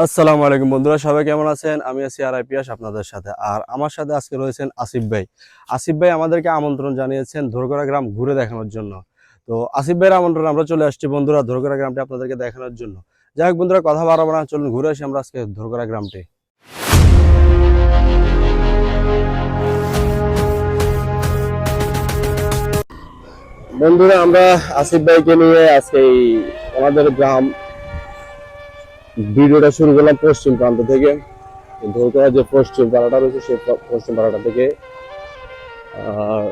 আসসালামু আলাইকুম বন্ধুরা, সবাই কেমন আছেন? আমি আছি আর আইপিএস আপনাদের সাথে। আর আমার সাথে আজকে রয়েছেন আসিফ ভাই। আসিফ ভাই আমাদেরকে আমন্ত্রণ জানিয়েছেন ধরকরা গ্রাম ঘুরে দেখানোর জন্য। তো আসিফ ভাইয়ের আমন্ত্রণ আমরা চলে আসছি বন্ধুরা ধরকরা গ্রামটি আপনাদেরকে দেখানোর জন্য। যাই হোক বন্ধুরা, কথা বাড়াবো না, চলুন ঘুরে আসি আমরা আজকে ধরকরা গ্রামটি। বন্ধুরা, আমরা আসিফ ভাইকে নিয়ে আজকে আমাদের গ্রাম ভিডিওটা শুরু করলাম পশ্চিম প্রান্ত থেকে। ধরকরা যে পশ্চিম পাড়াটা রয়েছে সেই পশ্চিম পাড়াটা থেকে। আর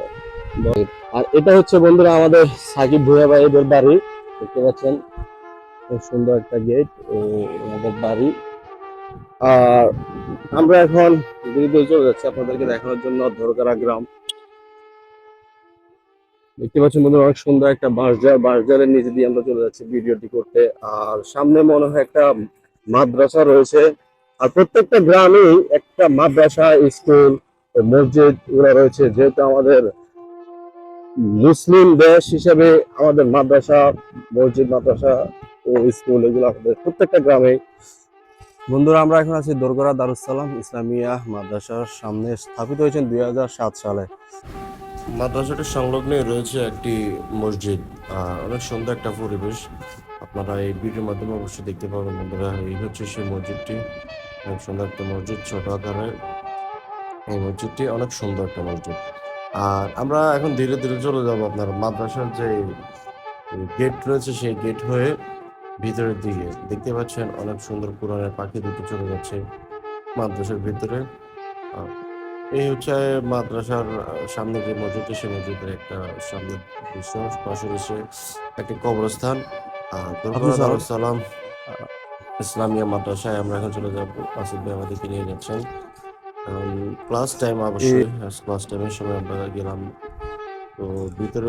আর এটা হচ্ছে বন্ধুরা আমাদের সাকিব ভুঁইয়া ভাইদের বাড়ি। দেখতে পাচ্ছেন খুব সুন্দর একটা গেট আমাদের বাড়ি। আর আমরা এখন দ্রুত চলে যাচ্ছি আপনাদেরকে দেখানোর জন্য ধরকরা গ্রাম। দেখতে পাচ্ছেন বন্ধুরা অনেক সুন্দর একটা বাঁশঝাড়ের নিচে দিয়ে আমরা চলে যাচ্ছি ভিডিওটি করতে। আর সামনে মনে হয় একটা মাদ্রাসা রয়েছে। আর প্রত্যেকটা গ্রামেই একটা মাদ্রাসা, স্কুল, মসজিদ এগুলো রয়েছে। যেহেতু আমাদের মুসলিম দেশ হিসেবে আমাদের মাদ্রাসা, মসজিদ, মাদ্রাসা ও স্কুল এগুলো আমাদের প্রত্যেকটা গ্রামে। বন্ধুরা, আমরা এখন আছি দোরগড়া দারুস-সালাম ইসলামিয়া মাদ্রাসার সামনে। স্থাপিত হয়েছেন 2007 সালে। মাদ্রাসাটির সংলগ্নে রয়েছে একটি মসজিদ। অনেক সুন্দর একটা পরিবেশ আপনারা এই ভিডিওর মাধ্যমে অবশ্যই দেখতে পাবেন বন্ধুরা। এই হচ্ছে সেই মসজিদটি, অনেক সুন্দর একটা মসজিদ, ছোট আকারের। এই মসজিদটি অনেক সুন্দর একটা মসজিদ। আর আমরা এখন ধীরে ধীরে চলে যাব আপনার মাদ্রাসার যে গেট রয়েছে সেই গেট হয়ে ভিতরের দিকে। দেখতে পাচ্ছেন অনেক সুন্দর কোরআনের পাখি দুটো চলে যাচ্ছে মাদ্রাসার ভিতরে। আহ, এই হচ্ছে মাদ্রাসার সামনে যে মসজিদটি, সেই মসজিদের একটা সামনে দৃশ্য। পাশে রয়েছে একটি কবরস্থান। আপনি দোরগড়া স্যার, দারুস সালাম ইসলামিয়া মাদ্রাসায় আমরা এখন চলে যাব। আসিফ ভাই আমাদেরকে নিয়ে যাচ্ছেন। ক্লাস টাইম, অবশ্যই ক্লাস টাইমের সময় আমরা গেলাম। তো ভিতরে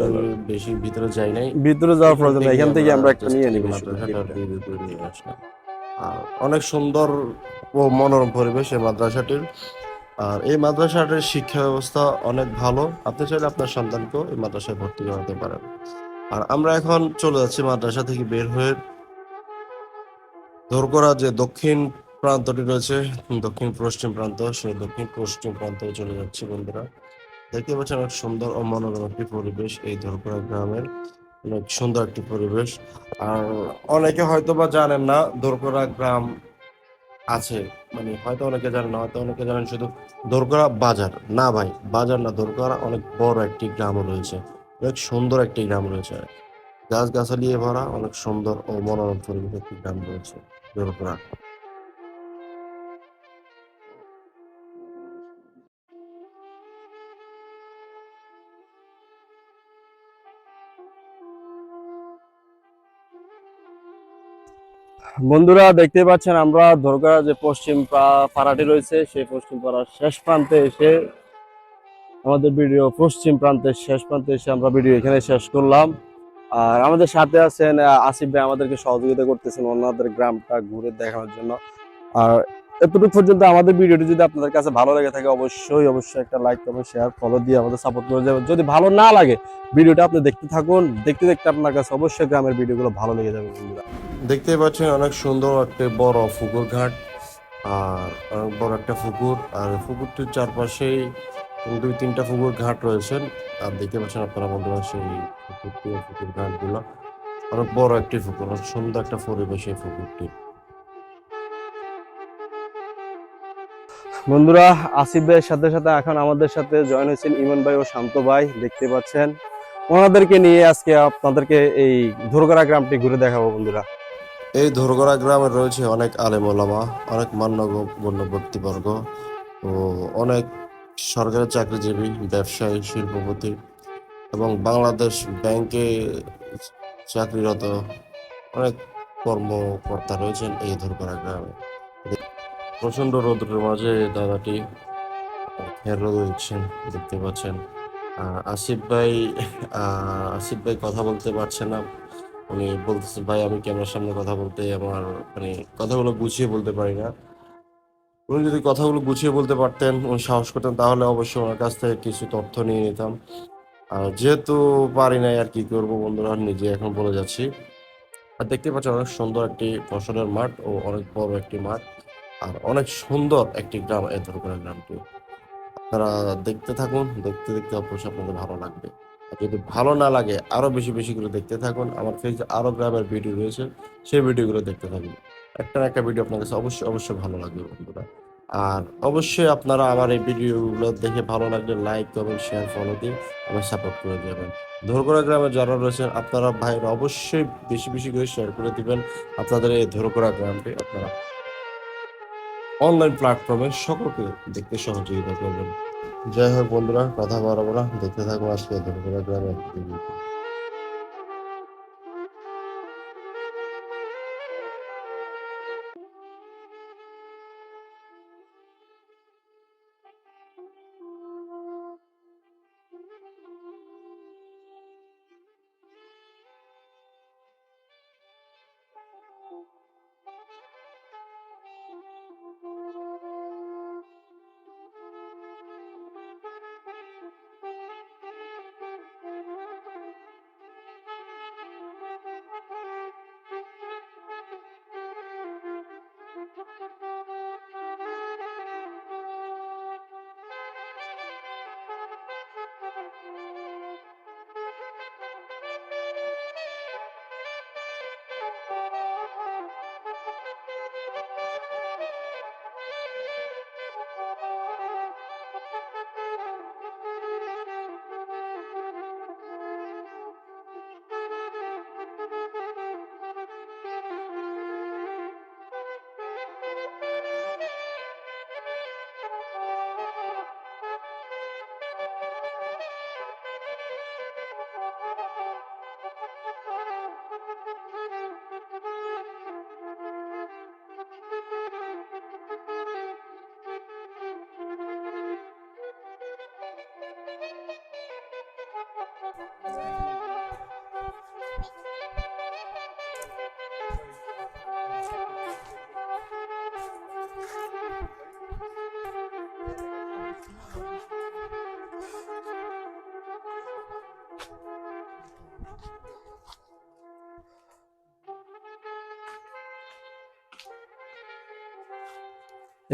বেশি ভিতরে যাই নাই, ভিতরে যাওয়ার এখান প্রয়োজন নেই, থেকে এখান থেকে আমরা আমরা একটা জাস্ট নিয়ে এই নিব শুধু মাদ্রাসাটা ক্লিপটা। ভিডিও করে নিয়ে আসলাম। আর অনেক সুন্দর ও মনোরম পরিবেশ এই মাদ্রাসাটির। আর এই মাদ্রাসাটির শিক্ষা ব্যবস্থা অনেক ভালো। আপনি চাইলে আপনার সন্তানকেও এই মাদ্রাসায় ভর্তি করাতে পারেন। আর আমরা এখন চলে যাচ্ছি মাদ্রাসা থেকে বের হয়ে ধরকরা যে দক্ষিণ প্রান্তটি রয়েছে, দক্ষিণ পশ্চিম প্রান্ত, সেই দক্ষিণ পশ্চিম প্রান্তে চলে যাচ্ছি বন্ধুরা। দেখতে পাচ্ছেন অনেক সুন্দর ও মনোরম একটি পরিবেশ এই ধরকরা গ্রামের। অনেক সুন্দর একটি পরিবেশ। আর অনেকে হয়তো বা জানেন না ধরকরা গ্রাম আছে, মানে হয়তো অনেকে জানেন না, হয়তো অনেকে জানেন শুধু দোরগড়া বাজার। না ভাই, বাজার না, দোরগড়া অনেক বড় একটি গ্রামও রয়েছে। অনেক সুন্দর একটি গ্রাম রয়েছে, গাছ গাছালি ভরা, অনেক সুন্দর ও মনোরম পরিবেশ একটি গ্রাম রয়েছে দোরগড়া। বন্ধুরা, দেখতে পাচ্ছেন আমরা ধরকরা যে পশ্চিম পাড়াটি রয়েছে সেই পশ্চিম পাড়ার শেষ প্রান্তে এসে আমাদের ভিডিও, পশ্চিম প্রান্তের শেষ প্রান্তে এসে আমরা ভিডিও এখানে শেষ করলাম। আর আমাদের সাথে আছেন আসিফ ভাই, আমাদেরকে সহযোগিতা করতেছেন ওনাদের গ্রামটা ঘুরে দেখানোর জন্য। আর এতটুকু পর্যন্ত আমাদের ভিডিওটি যদি আপনাদের কাছে ভালো লেগে থাকে অবশ্যই অবশ্যই একটা লাইক, কমেন্ট, শেয়ার, ফলো দিয়ে আমাদের সাপোর্ট করে যাবেন। যদি ভালো না লাগে ভিডিওটা আপনি দেখতে থাকুন, দেখতে দেখতে আপনার কাছে অবশ্যই গ্রামের ভিডিওগুলো ভালো লেগে যাবে বন্ধুরা। দেখতে পাচ্ছেন অনেক সুন্দর একটা বড় পুকুর ঘাট। আর অনেক বড় একটা পুকুর, আর পুকুরটির চারপাশেই দুই তিনটা পুকুর ঘাট রয়েছেন। আর দেখতে পাচ্ছেন আপনারা বন্ধুরা সেই পুকুরটি ও পুকুর ঘাটগুলো। অনেক বড় একটি পুকুর, অনেক সুন্দর একটা পরিবেশ এই পুকুরটি। বন্ধুরা, আসিফ ভাইয়ের সাথে সাথে এখন আমাদের সাথে জয়েন হয়েছেন ইমন ভাই ও শান্ত ভাই। দেখতে পাচ্ছেন ওনাদেরকে নিয়ে আজকে আপনাদেরকে এই ধরকরা গ্রামটি ঘুরে দেখাবো বন্ধুরা। এই ধরগড়া গ্রামে রয়েছে অনেক আলেম ওলামা, অনেক মান্যগণ্য ব্যক্তিবর্গ ও অনেক সরকারি চাকরিজীবী, ব্যবসায়ী, শিল্পপতি এবং বাংলাদেশ ব্যাংকে চাকরিরত অনেক কর্মকর্তা রয়েছেন এই ধরগড়া গ্রামে। প্রচন্ড রৌদ্রের মাঝে দাদাটি রোদ দিচ্ছেন, দেখতে পাচ্ছেন। আসিফ ভাই আসিফ ভাই কথা বলতে পারছে না। উনি বলতেছে, ভাই আমি ক্যামেরার সামনে কথা বলতে আমার মানে কথাগুলো গুছিয়ে বলতে পারি না। উনি যদি কথাগুলো গুছিয়ে বলতে পারতেন, উনি সাহস করতেন, তাহলে অবশ্যই ওনার কাছ থেকে কিছু তথ্য নিয়ে নিতাম। আর যেহেতু পারি নাই, আর কি করবো বন্ধুরা, নিজে এখন বলে যাচ্ছি। আর দেখতে পাচ্ছেন অনেক সুন্দর একটি ফসলের মাঠ ও অনেক বড় একটি মাঠ, আর অনেক সুন্দর একটি গ্রাম এই ধরকুরা গ্রামটি। আপনারা দেখতে থাকুন, দেখতে দেখতে অবশ্যই আপনাদের ভালো লাগবে। আর যদি ভালো না লাগে আরো বেশি বেশি করে দেখতে থাকুন, আমার ফেসে আরো গ্রামের ভিডিও রয়েছে, সেই ভিডিওগুলো দেখতে থাকুন। একটা না একটা ভিডিও আপনার কাছে অবশ্যই অবশ্যই ভালো লাগবে বন্ধুরা। আর অবশ্যই আপনারা আমার এই ভিডিওগুলো দেখে ভালো লাগলে লাইক কমেন্ট শেয়ার ফলো দিয়ে এবং সাপোর্ট করে যাবেন। ধরকরা গ্রামে যারা রয়েছেন আপনারা ভাইরা অবশ্যই বেশি বেশি করে শেয়ার করে দিবেন আপনাদের এই ধরকরা গ্রামটি আপনারা অনলাইন প্ল্যাটফর্মে সকলকে দেখতে সহযোগিতা করবেন। যাই হোক বন্ধুরা, কথা বাড়াবো না, দেখতে থাকুন আজকে ধরকরা গ্রামের ভিডিওটি।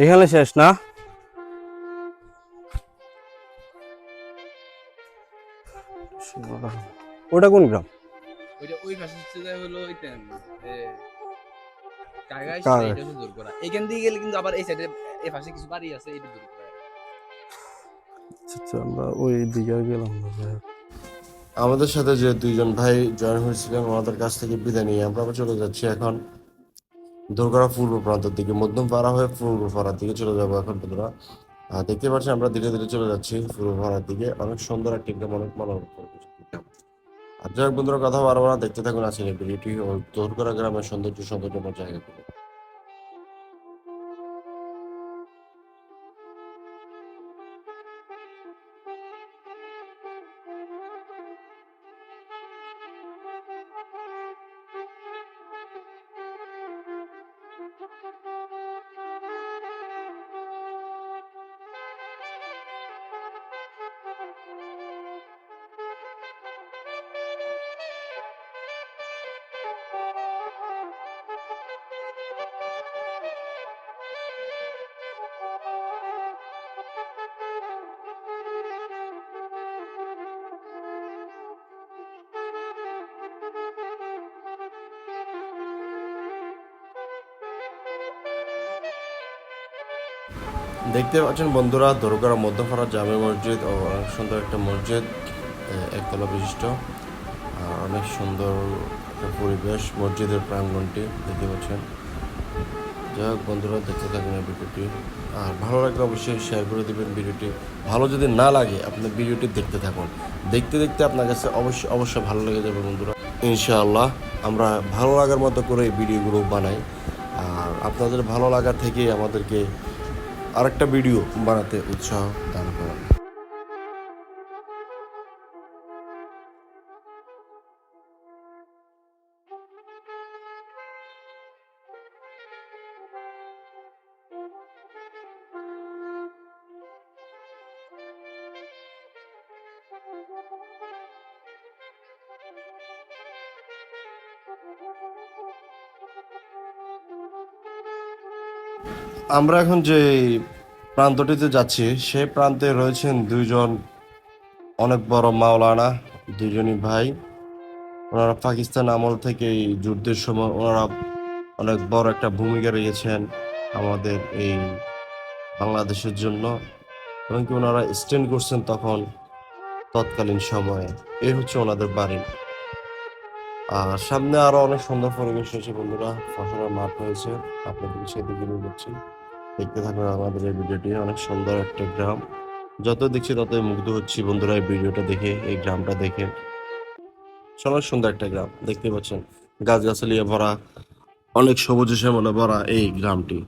এখানে শেষ না? ওটা কোন গ্রাম? ওইটা ওই পাশে হচ্ছে যে হলো ওইতেন কাগাই কার? এটা হচ্ছে দূর করা এখান দিয়ে গেলে কিন্তু আবার এই সাইডে এই পাশে কিছু বাড়ি আছে এটা দূর করা আচ্ছা আচ্ছা, আমরা ওই দিকে গেলাম না। যাই হোক। আমাদের সাথে যে দুইজন ভাই জয়েন হয়েছিলেন ওনাদের কাছ থেকে বিদায় নিয়ে আমরা আবার চলে যাচ্ছি এখন দোরগড়া পূর্ব প্রান্তের দিকে, মধ্যম পাড়া হয়ে পূর্ব পাড়ার দিকে চলে যাবো এখন বন্ধুরা। দেখতে পাচ্ছেন আমরা ধীরে ধীরে চলে যাচ্ছি পূর্ব পাড়ার দিকে, অনেক সুন্দর একটি গ্রাম, অনেক মনোরম পরিবেশ একটি গ্রাম। আর যাই হোক বন্ধুরা, কথা বারবার না, দেখতে থাকুন আজকের এই ভিডিওটি ও দোরগড়া গ্রামের সৌন্দর্য সৌন্দর্যময় জায়গাগুলো। দেখতে পাচ্ছেন বন্ধুরা, দোরগড়া মধ্যপাড়া জামে মসজিদ ও অনেক সুন্দর একটা মসজিদ, একতলা বিশিষ্ট। অনেক সুন্দর একটা পরিবেশ মসজিদের প্রাঙ্গণটি দেখতে পাচ্ছেন। যাই হোক বন্ধুরা, দেখতে থাকুন এই ভিডিওটি, আর ভালো লাগলে অবশ্যই শেয়ার করে দেবেন ভিডিওটি। ভালো যদি না লাগে আপনি ভিডিওটি দেখতে থাকুন, দেখতে দেখতে আপনার কাছে অবশ্যই অবশ্যই ভালো লেগে যাবে বন্ধুরা। ইনশাআল্লাহ আমরা ভালো লাগার মতো করে এই ভিডিওগুলো বানাই, আর আপনাদের ভালো লাগা থেকে আমাদেরকে আরেকটা ভিডিও বানাতে উৎসাহ দান করেন। Thank you. আমরা এখন যে প্রান্তটিতে যাচ্ছি সেই প্রান্তে রয়েছেন দুইজন অনেক বড় মাওলানা, দুইজনই ভাই। ওনারা পাকিস্তান আমল থেকে এই যুদ্ধের সময় ওনারা অনেক বড় একটা ভূমিকা রেখেছেন আমাদের এই বাংলাদেশের জন্য, এবং কি ওনারা স্ট্যান্ড করছেন তখন তৎকালীন সময়ে। এই হচ্ছে ওনাদের বাড়ি। আর সামনে আরো অনেক সুন্দর পরিবেশ রয়েছে বন্ধুরা, ফসলের মাঠ রয়েছে, আপনাদের সেদিকে নিয়ে যাচ্ছি। দেখতে থাকুন আমাদের এই ভিডিওটি। অনেক সুন্দর একটা গ্রাম, যত দেখছি ততই মুগ্ধ হচ্ছি বন্ধুরা এই ভিডিওটা দেখে, এই গ্রামটা দেখে। অনেক সুন্দর একটা গ্রাম, দেখতে পাচ্ছেন গাছগাছালি ভরা, অনেক সবুজে শ্যামলে ভরা এই গ্রামটি।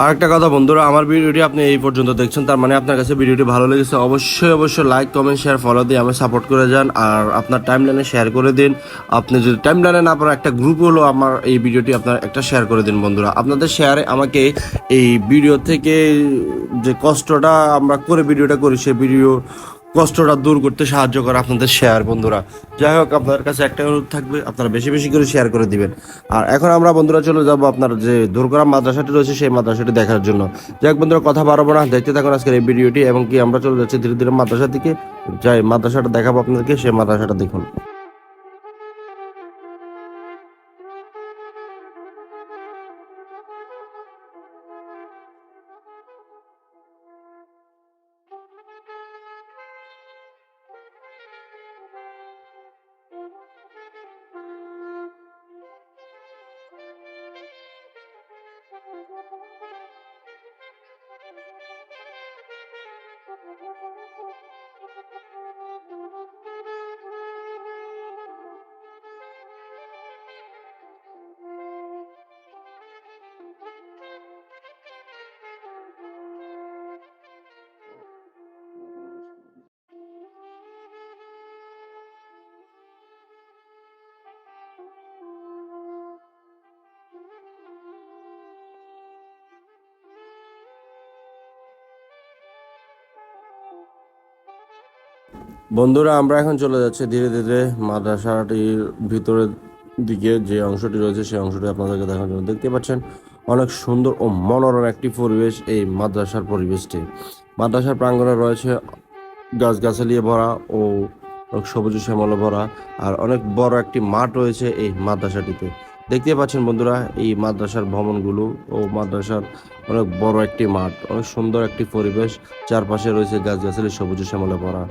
আরেকটা কথা বন্ধুরা, আমার ভিডিওটি আপনি এই পর্যন্ত দেখছেন, তার মানে আপনার কাছে ভিডিওটি ভালো লেগেছে। অবশ্যই লাইক, কমেন্ট, শেয়ার, ফলো দিয়ে আমি সাপোর্ট করে যান। আর আপনার টাইম লাইনে শেয়ার করে দিন। আপনি যদি টাইম লাইনে না পারেন, একটা গ্রুপ হলো আমার এই ভিডিওটি আপনার একটা শেয়ার করে দিন বন্ধুরা। আপনাদের শেয়ারে আমাকে এই ভিডিও থেকে যে কষ্টটা আমরা করে ভিডিওটা করি, সেই ভিডিও কষ্টটা দূর করতে সাহায্য করে আপনাদের শেয়ার বন্ধুরা। যাই হোক, আপনার কাছে একটা অনুরোধ থাকবে, আপনারা বেশি বেশি করে শেয়ার করে দিবেন। আর এখন আমরা বন্ধুরা চলে যাব আপনার যে দোরগোড়া মাদ্রাসাটি রয়েছে সেই মাদ্রাসাটি দেখার জন্য। যাই হোক বন্ধুরা, কথা বাড়াবো না, দেখতে থাকুন আজকের এই ভিডিওটি। এবং কি আমরা চলে যাচ্ছি ধীরে ধীরে মাদ্রাসার দিকে। যাই মাদ্রাসাটা দেখাবো আপনাদেরকে, সেই মাদ্রাসাটা দেখুন। বন্ধুরা, আমরা এখন চলে যাচ্ছি ধীরে ধীরে মাদ্রাসাটির ভিতরের দিকে। যে অংশটি রয়েছে সেই অংশটি আপনাদেরকে দেখার জন্য। দেখতে পাচ্ছেন অনেক সুন্দর ও মনোরম একটি পরিবেশ এই মাদ্রাসার পরিবেশটি। মাদ্রাসার প্রাঙ্গণে রয়েছে গাছগাছালি ভরা ও সবুজ শ্যামলে ভরা, আর অনেক বড় একটি মাঠ রয়েছে এই মাদ্রাসাটিতে। দেখতে পাচ্ছেন বন্ধুরা এই মাদ্রাসার ভবনগুলো ও মাদ্রাসার অনেক বড় একটি মাঠ, অনেক সুন্দর একটি পরিবেশ, চারপাশে রয়েছে গাছগাছালি সবুজ শ্যামলে ভরা।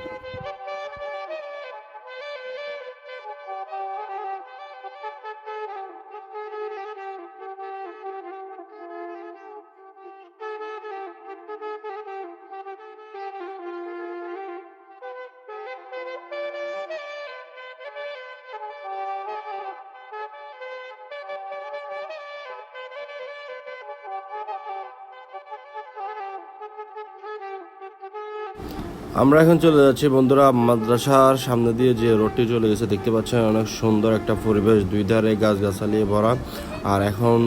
আমরা এখন চলে যাচ্ছি বন্ধুরা মাদ্রাসার সামনে দিয়ে যে রোডটি চলে গেছে। দেখতে পাচ্ছেন অনেক সুন্দর একটা পরিবেশ, দুই ধারে গাছগাছালি ভরা। আর এখন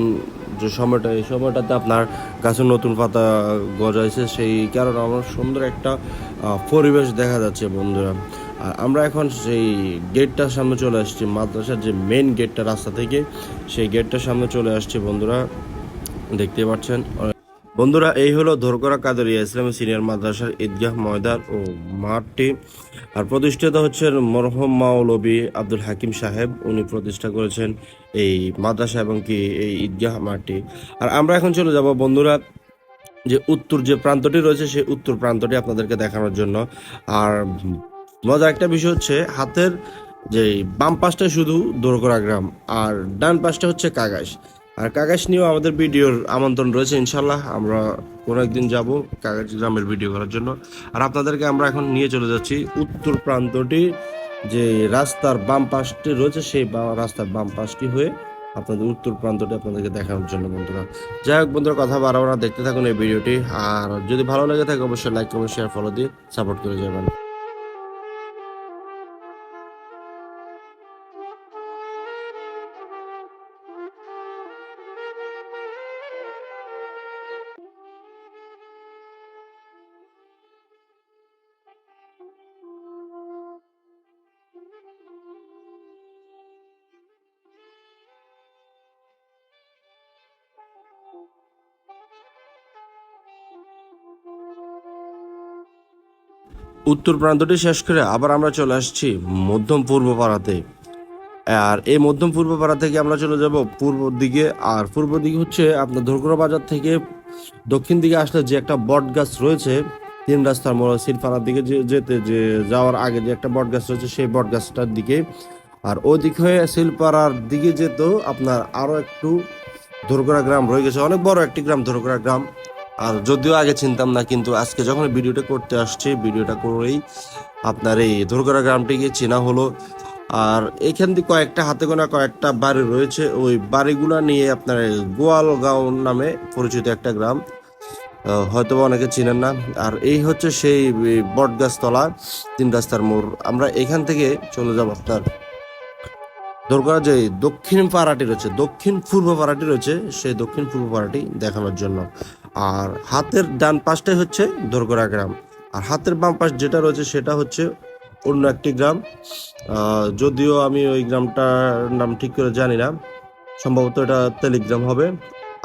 যে সময়টা, এই সময়টাতে আপনার গাছে নতুন পাতা গজাইছে, সেই কারণে আমার সুন্দর একটা পরিবেশ দেখা যাচ্ছে বন্ধুরা। আর আমরা এখন সেই গেটটার সামনে চলে আসছি, মাদ্রাসার যে মেন গেটটা রাস্তা থেকে, সেই গেটটার সামনে চলে আসছি বন্ধুরা, দেখতে পাচ্ছেন বন্ধুরা। এই হলো ধরকরা কাদেরিয়া ইসলামী সিনিয়র মাদ্রাসার ঈদগাহ ময়দান ও মাঠটি। আর প্রতিষ্ঠাতা হচ্ছেন মরহুম মাওলবী আব্দুল হাকিম সাহেব, উনি প্রতিষ্ঠা করেছেন এই মাদ্রাসা এবং কি এই ঈদগাহ মাঠটি। আর আমরা এখন চলে যাব বন্ধুরা যে উত্তর যে প্রান্তটি রয়েছে সেই উত্তর প্রান্তটি আপনাদেরকে দেখানোর জন্য। আর মজার একটা বিষয় হচ্ছে, হাতের যে বাম পাশটা শুধু দোরগোড়া গ্রাম আর ডান পাশটা হচ্ছে কাগাস। আর কাকাশ নিয়েও আমাদের ভিডিওর আমন্ত্রণ রয়েছে, ইনশাল্লাহ আমরা কোনো একদিন যাব কাকাশ গ্রামের ভিডিও করার জন্য। আর আপনাদেরকে আমরা এখন নিয়ে চলে যাচ্ছি উত্তর প্রান্তটি, যে রাস্তার বাম পাশটি রয়েছে সেই রাস্তার বাম পাশটি হয়ে আপনাদের উত্তর প্রান্তটি আপনাদেরকে দেখানোর জন্য বন্ধুরা। যাই হোক বন্ধুরা, কথা বাড়াবো না, দেখতে থাকুন এই ভিডিওটি। আর যদি ভালো লেগে থাকে অবশ্যই লাইক কমেন্ট শেয়ার ফলো দিয়ে সাপোর্ট করে যাবেন। উত্তর প্রান্তটি শেষ করে আবার আমরা চলে আসছি মধ্যম পূর্ব পাড়াতে। আর এই মধ্যম পূর্ব পাড়া থেকে আমরা চলে যাব পূর্ব দিকে। আর পূর্ব দিকে হচ্ছে আপনার ধরকুড়া বাজার থেকে দক্ষিণ দিকে আসলে যে একটা বট গাছ রয়েছে, তিন রাস্তার মোড় শিলপাড়ার দিকে যে যাওয়ার আগে যে একটা বট গাছ রয়েছে সেই বট গাছটার দিকে। আর ওই দিক হয়ে শিলপাড়ার দিকে যেত আপনার আরো একটু ধরকুড়া গ্রাম রয়ে গেছে, অনেক বড় একটি গ্রাম ধরকুড়া গ্রাম। আর যদিও আগে চিনতাম না, কিন্তু আজকে যখন ভিডিওটা করতে আসছি, ভিডিওটা করেই আপনার এই ধরকুড়া গ্রামটিকে চেনা হলো। আর এখান থেকে কয়েকটা হাতে গোনা কয়েকটা বাড়ি রয়েছে, ওই বাড়িগুলা নিয়ে আপনার গোয়ালগাঁও নামে পরিচিত একটা গ্রাম, হয়তো অনেকে চিনেন না। আর এই হচ্ছে সেই বটগাছতলা তিন রাস্তার মোড়। আমরা এখান থেকে চলে যাব আপনার দরকার যে দক্ষিণ পাড়াটি রয়েছে, দক্ষিণ পূর্ব পাড়াটি রয়েছে, সেই দক্ষিণ পূর্ব পাড়াটি দেখানোর জন্য। আর হাতের ডান পাশটাই হচ্ছে দোরগোড়া গ্রাম, আর হাতের বাম পাশ যেটা রয়েছে সেটা হচ্ছে অন্য একটি গ্রাম। যদিও আমি ওই গ্রামটার নাম ঠিক করে জানি না, সম্ভবত এটা তেলিগ্রাম হবে।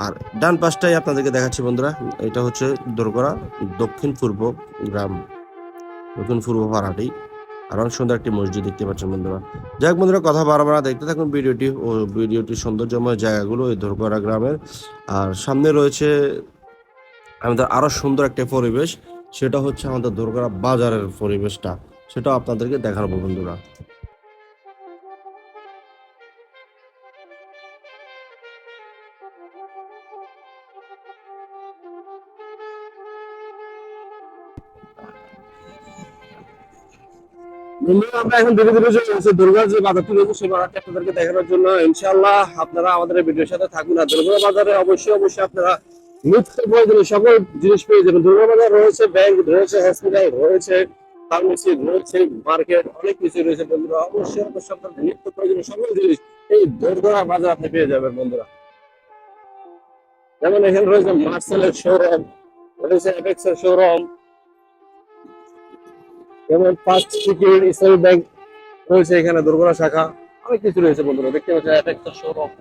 আর ডান পাশটাই আপনাদেরকে দেখাচ্ছি বন্ধুরা, এটা হচ্ছে দোরগোড়া দক্ষিণ পূর্ব গ্রাম, দক্ষিণ পূর্ব পাড়াটি। আর অনেক সুন্দর একটি মসজিদ দেখতে পাচ্ছেন বন্ধুরা। যাই হোক বন্ধুরা, কথা বারবার দেখতে থাকুন ভিডিওটি ও ভিডিওটির সৌন্দর্যময় জায়গাগুলো এই ধরকরা গ্রামের। আর সামনে রয়েছে আমাদের আরো সুন্দর একটা পরিবেশ, সেটা হচ্ছে আমাদের ধরকরা বাজারের পরিবেশটা, সেটা আপনাদেরকে দেখাবো বন্ধুরা। বন্ধুরা, আমরা এখন ধীরে ধীরে চলে যাচ্ছি দুর্গার যে বাজারটি রয়েছে সেই বাজারটি আপনাদেরকে দেখানোর জন্য। ইনশাআল্লাহ আপনারা আমাদের এই ভিডিওর সাথে থাকুন। আর দুর্গা বাজারে অবশ্যই অবশ্যই আপনারা নিত্য প্রয়োজনীয় সকল জিনিস পেয়ে যাবেন। দুর্গা বাজার রয়েছে, ব্যাংক রয়েছে, হসপিটাল রয়েছে, ফার্মেসি রয়েছে, মার্কেট, অনেক কিছু রয়েছে বন্ধুরা। অবশ্যই অবশ্যই আপনার নিত্য প্রয়োজনীয় সকল জিনিস এই দুর্গা বাজার আপনি পেয়ে যাবেন বন্ধুরা। যেমন এখানে রয়েছে মার্সেলের শোরুম, রয়েছে অ্যাপেক্সের শোরুম, যেমন ফার্স্ট সিকিউরিটি ইসলামী ব্যাংক রয়েছে এখানে দুর্গা শাখা, অনেক কিছু রয়েছে বন্ধুরা। দেখতে পাচ্ছেন অ্যাপেক্সের শোরুম।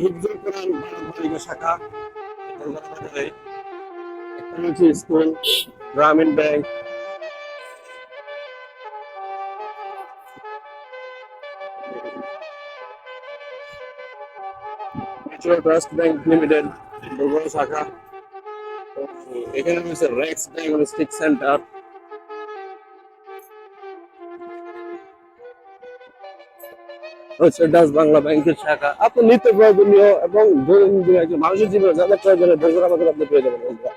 হিফজুল কোরআন বালিকা শাখা দুর্গা বাজারে, একটা রয়েছে স্কুল, গ্রামীণ bank, natural trust bank limited Durga শাখা। তো এখানে রয়েছে রেক্স ডায়াগনস্টিক সেন্টার, রয়েছে ডাচ বাংলা ব্যাংকের শাখা। আপনি নিত্য প্রয়োজনীয় এবং দৈনন্দিন একজন মানুষের জীবনে যাদের প্রয়োজনে দুর্গা বাজার আপনি পেয়ে যাবেন বন্ধুরা।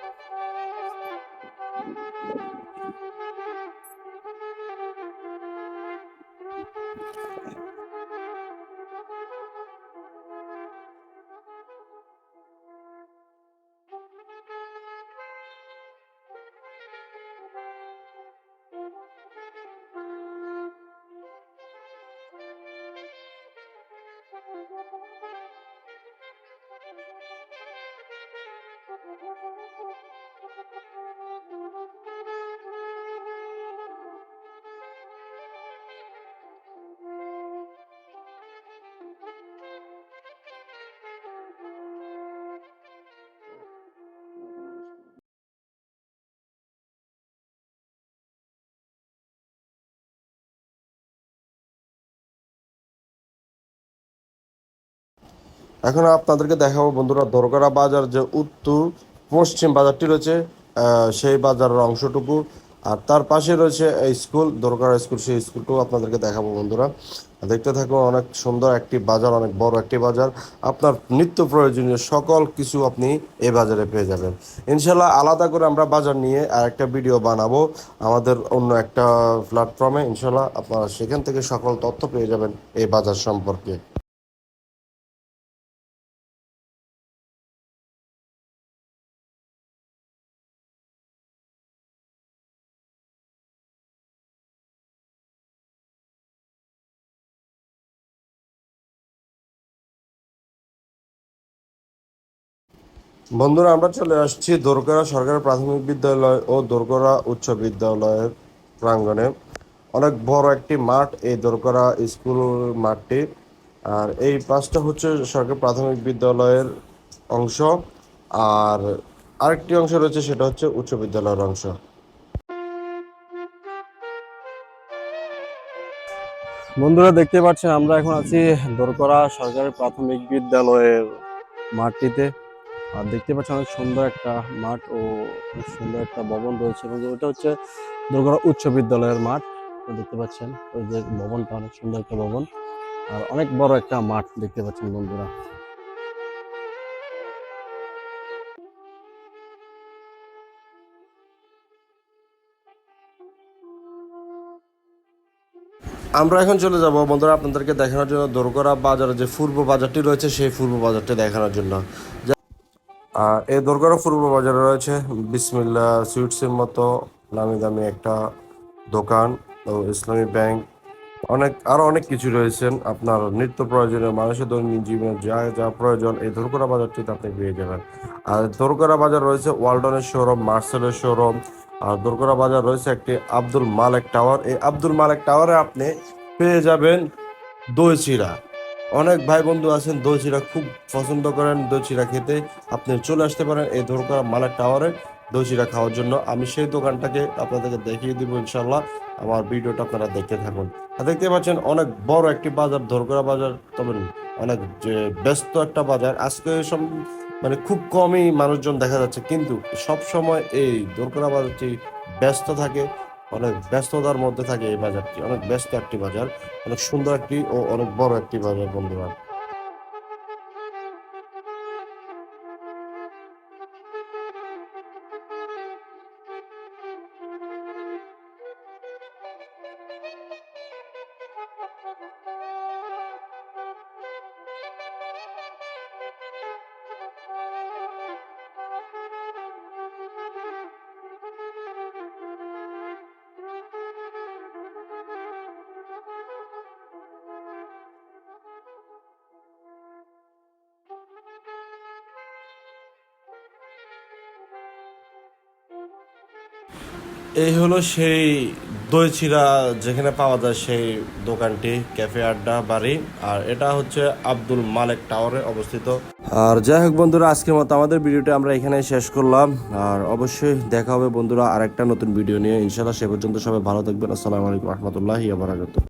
এখন আপনাদেরকে দেখাবো বন্ধুরা দোরগড়া বাজার যে উত্তর পশ্চিম বাজারটি রয়েছে সেই বাজারের অংশটুকু, আর তার পাশে রয়েছে এই স্কুল দোরগড়া স্কুল, সেই স্কুলটাও আপনাদেরকে দেখাবো বন্ধুরা। দেখতে থাকো, অনেক সুন্দর একটি বাজার, অনেক বড় একটি বাজার। আপনার নিত্য প্রয়োজনীয় সকল কিছু আপনি এই বাজারে পেয়ে যাবেন ইনশাল্লাহ। আলাদা করে আমরা বাজার নিয়ে আর একটা ভিডিও বানাবো আমাদের অন্য একটা প্ল্যাটফর্মে ইনশাল্লাহ, আপনারা সেখান থেকে সকল তথ্য পেয়ে যাবেন এই বাজার সম্পর্কে। বন্ধুরা আমরা চলে আসছি দোরগড়া সরকারি প্রাথমিক বিদ্যালয় ও দোরগড়া উচ্চ বিদ্যালয়ের প্রাঙ্গণে। অনেক বড় একটি মাঠ এই দোরগড়া স্কুল মাঠটি, আর এই পাশটা হচ্ছে সরকারি প্রাথমিক বিদ্যালয়ের অংশ, আর আরেকটি অংশ রয়েছে সেটা হচ্ছে উচ্চ বিদ্যালয়ের অংশ। বন্ধুরা দেখতে পাচ্ছেন আমরা এখন আছি দোরগড়া সরকারি প্রাথমিক বিদ্যালয়ের মাঠটিতে। আর দেখতে পাচ্ছেন অনেক সুন্দর একটা মাঠ ও অনেক সুন্দর একটা ভবন রয়েছে, এবং ওটা হচ্ছে দোরগড়া উচ্চ বিদ্যালয়ের মাঠ। তো দেখতে পাচ্ছেন ওই যে ভবনটা, অনেক সুন্দর একটা ভবন আর অনেক বড় একটা মাঠ দেখতে পাচ্ছেন বন্ধুরা। আমরা এখন চলে যাব বন্ধুরা আপনাদেরকে দেখানোর জন্য দোরগড়া বাজারে যে পূর্ব বাজারটি রয়েছে সেই পূর্ব বাজারটি দেখানোর জন্য। আর এই দোরগড়া পূর্ব বাজারে রয়েছে বিসমিল্লাহ সুইটসের মতো নামি দামি একটা দোকান ও ইসলামী ব্যাংক, আরো অনেক কিছু রয়েছেন। আপনার নিত্য প্রয়োজনীয় মানুষের দৈনন্দিন জীবনে যা যা প্রয়োজন এই দোরগড়া বাজারটিতে আপনি পেয়ে যাবেন। আর দোরগড়া বাজার রয়েছে ওয়ালটনের শোরুম, মার্সেলের শোরুম, আর দোরগড়া বাজার রয়েছে একটি আব্দুল মালেক টাওয়ার। এই আব্দুল মালেক টাওয়ারে আপনি পেয়ে যাবেন দই চিড়া। অনেক ভাই বন্ধু আছেন দই চিড়া খুব পছন্দ করেন, দই চিড়া খেতে আপনি চলে আসতে পারেন এই দোরগড়া মালেক টাওয়ারে দই চিড়া খাওয়ার জন্য। আমি সেই দোকানটাকে আপনাদেরকে দেখিয়ে দিব ইনশাল্লাহ, আমার ভিডিওটা আপনারা দেখতে থাকুন। আর দেখতে পাচ্ছেন অনেক বড় একটি বাজার দোরগড়া বাজার, তবে অনেক যে ব্যস্ত একটা বাজার। আজকে মানে খুব কমই মানুষজন দেখা যাচ্ছে, কিন্তু সব সময় এই দোরগড়া বাজারটি ব্যস্ত থাকে, অনেক ব্যস্ততার মধ্যে থাকে এই বাজারটি। অনেক ব্যস্ত একটি বাজার, অনেক সুন্দর একটি ও অনেক বড় একটি বাজার বন্ধুরা। এই হলো সেই দই চিড়া যেখানে পাওয়া যায় সেই দোকানটি, ক্যাফে আড্ডা বাড়ি, আর এটা হচ্ছে আব্দুল মালেক টাওয়ারে অবস্থিত। আর যাই হোক বন্ধুরা, আজকের মতো আমাদের ভিডিওটা আমরা এখানে শেষ করলাম। আর অবশ্যই দেখা হবে বন্ধুরা আরেকটা নতুন ভিডিও নিয়ে ইনশাল্লাহ। সে পর্যন্ত সবাই ভালো থাকবেন। আসসালামু আলাইকুম রহমতুল্লাহি ওয়া বারাকাতুহু।